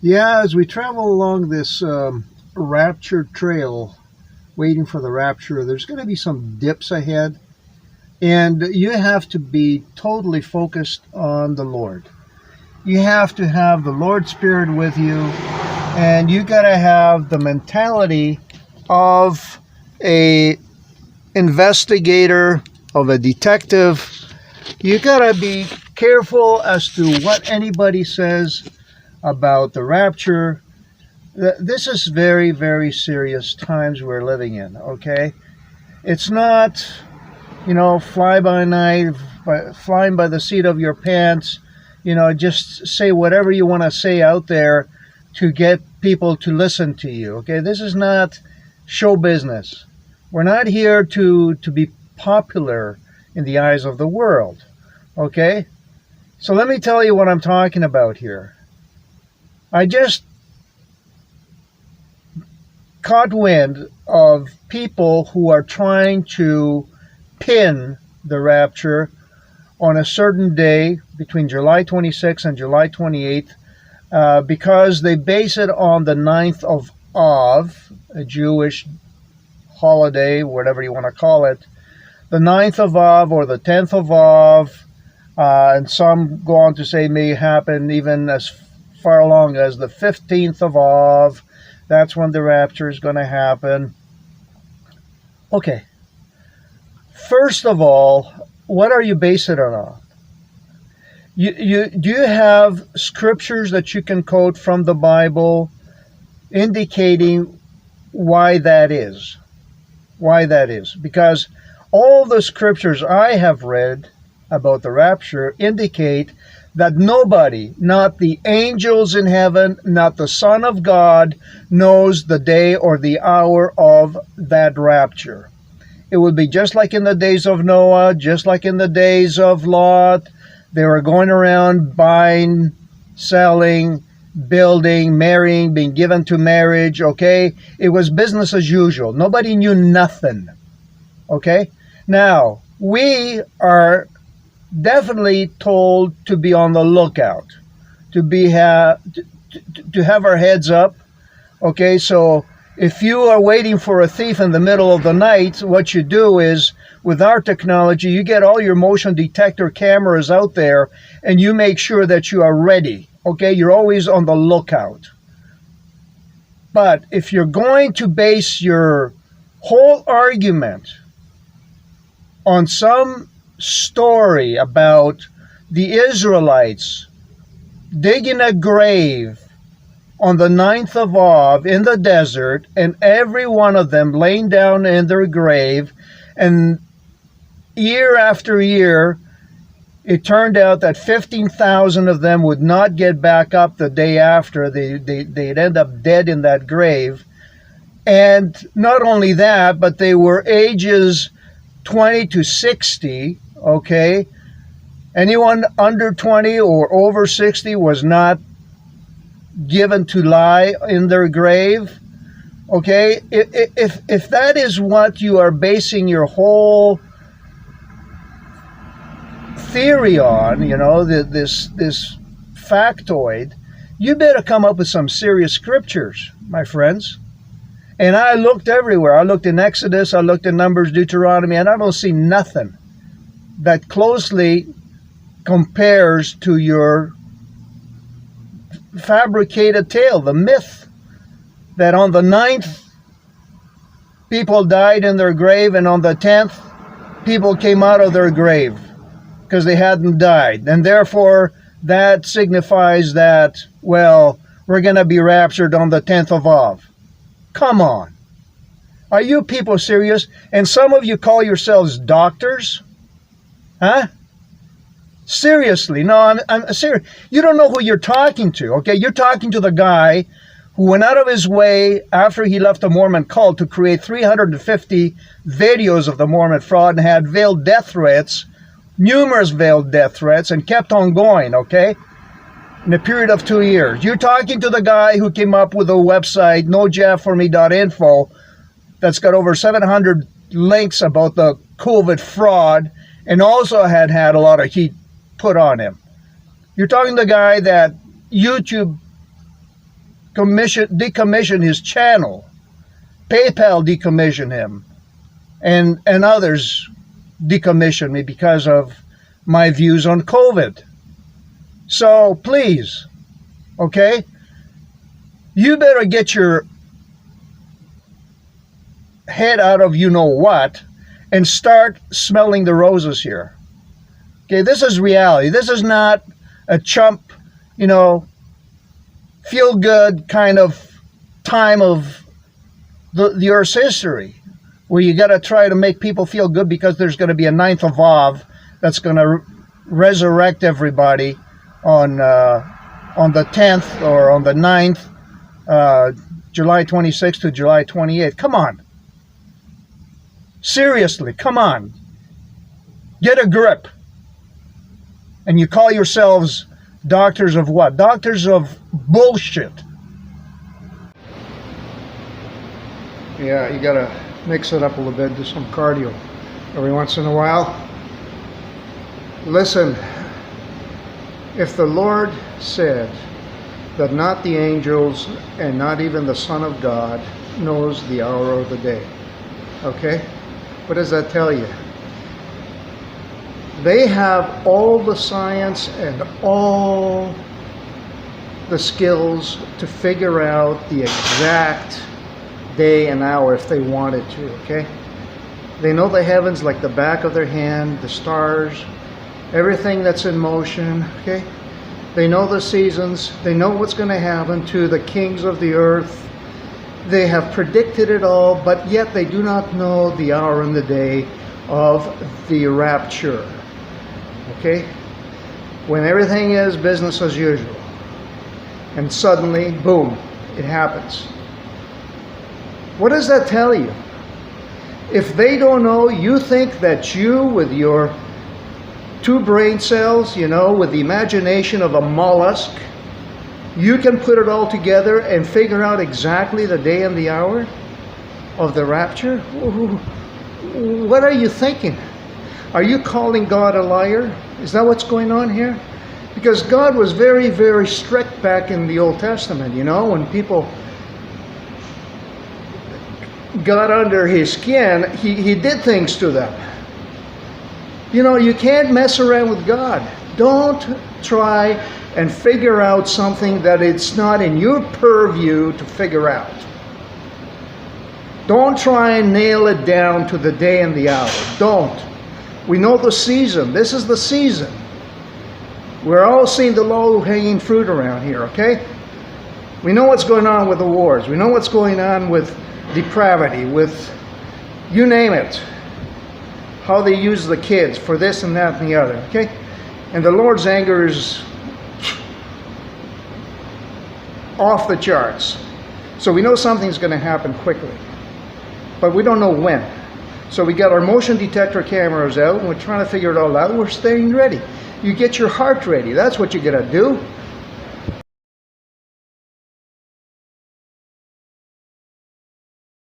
Yeah, as we travel along this Rapture trail, waiting for the Rapture, there's going to be some dips ahead, and you have to be totally focused on the Lord. You have to have the Lord Spirit with you, and you got to have the mentality of a investigator, of a detective. You got to be careful as to what anybody says about the rapture. This is very, very serious times we're living in, okay? It's not, fly by night, flying by the seat of your pants, just say whatever you want to say out there to get people to listen to you, okay? This is not show business. We're not here to be popular in the eyes of the world, okay? So let me tell you what I'm talking about here. I just caught wind of people who are trying to pin the rapture on a certain day between July 26th and July 28th because they base it on the 9th of Av, a Jewish holiday, whatever you want to call it, the 9th of Av or the 10th of Av, and some go on to say may happen even as far along as the 15th of Av. That's when the rapture is going to happen. Okay. First of all, what are you basing it on? Do you have scriptures that you can quote from the Bible indicating why that is? Why that is? Because all the scriptures I have read about the rapture indicate that nobody, not the angels in heaven, not the Son of God, knows the day or the hour of that rapture. It would be just like in the days of Noah, just like in the days of Lot. They were going around buying, selling, building, marrying, being given to marriage, okay? It was business as usual. Nobody knew nothing, okay? Now, we are definitely told to be on the lookout, to have our heads up. Okay, so if you are waiting for a thief in the middle of the night, what you do is, with our technology, you get all your motion detector cameras out there and you make sure that you are ready. Okay, you're always on the lookout. But if you're going to base your whole argument on some story about the Israelites digging a grave on the 9th of Av in the desert, and every one of them laying down in their grave, and year after year it turned out that 15,000 of them would not get back up the day after. They'd end up dead in that grave. And not only that, but they were ages 20 to 60. Okay, anyone under 20 or over 60 was not given to lie in their grave. Okay, if that is what you are basing your whole theory on, this factoid, you better come up with some serious scriptures, my friends. And I looked everywhere. I looked in Exodus, I looked in Numbers, Deuteronomy, and I don't see nothing that closely compares to your fabricated tale, the myth that on the 9th people died in their grave, and on the 10th people came out of their grave because they hadn't died, and therefore that signifies that, well, we're going to be raptured on the 10th of Av. Come on. Are you people serious? And some of you call yourselves doctors? Huh? Seriously, no, I'm serious. You don't know who you're talking to, okay? You're talking to the guy who went out of his way after he left the Mormon cult to create 350 videos of the Mormon fraud and had veiled death threats, numerous veiled death threats, and kept on going, okay? In a period of 2 years. You're talking to the guy who came up with a website, nojabforme.info, that's got over 700 links about the COVID fraud, and also had a lot of heat put on him. You're talking to the guy that YouTube decommissioned his channel. PayPal decommissioned him. And others decommissioned me because of my views on COVID. So please, okay, you better get your head out of you-know-what and start smelling the roses here. Okay, this is reality. This is not a chump, feel-good kind of time of the Earth's history, where you got to try to make people feel good because there's going to be a 9th of Av that's going to resurrect everybody on the 10th or on the 9th, July 26th to July 28th. Come on. Seriously, come on. Get a grip. And you call yourselves doctors of what? Doctors of bullshit. Yeah, you got to mix it up a little bit, do some cardio every once in a while. Listen, if the Lord said that not the angels and not even the Son of God knows the hour of the day, okay? What does that tell you? They have all the science and all the skills to figure out the exact day and hour if they wanted to, okay? They know the heavens like the back of their hand, the stars, everything that's in motion, okay? They know the seasons. They know what's going to happen to the kings of the earth. They have predicted it all, but yet they do not know the hour and the day of the rapture, okay? When everything is business as usual, and suddenly, boom, it happens. What does that tell you? If they don't know, you think that you, with your 2 brain cells, with the imagination of a mollusk, you can put it all together and figure out exactly the day and the hour of the rapture? What are you thinking? Are you calling God a liar? Is that what's going on here? Because God was very, very strict back in the Old Testament, when people got under his skin, he did things to them. You can't mess around with God. Don't try and figure out something that it's not in your purview to figure out. Don't try and nail it down to the day and the hour. Don't. We know the season. This is the season. We're all seeing the low-hanging fruit around here, okay? We know what's going on with the wars. We know what's going on with depravity, with you name it. How they use the kids for this and that and the other, okay? And the Lord's anger is off the charts. So we know something's going to happen quickly. But we don't know when. So we got our motion detector cameras out and we're trying to figure it all out. We're staying ready. You get your heart ready. That's what you got to do.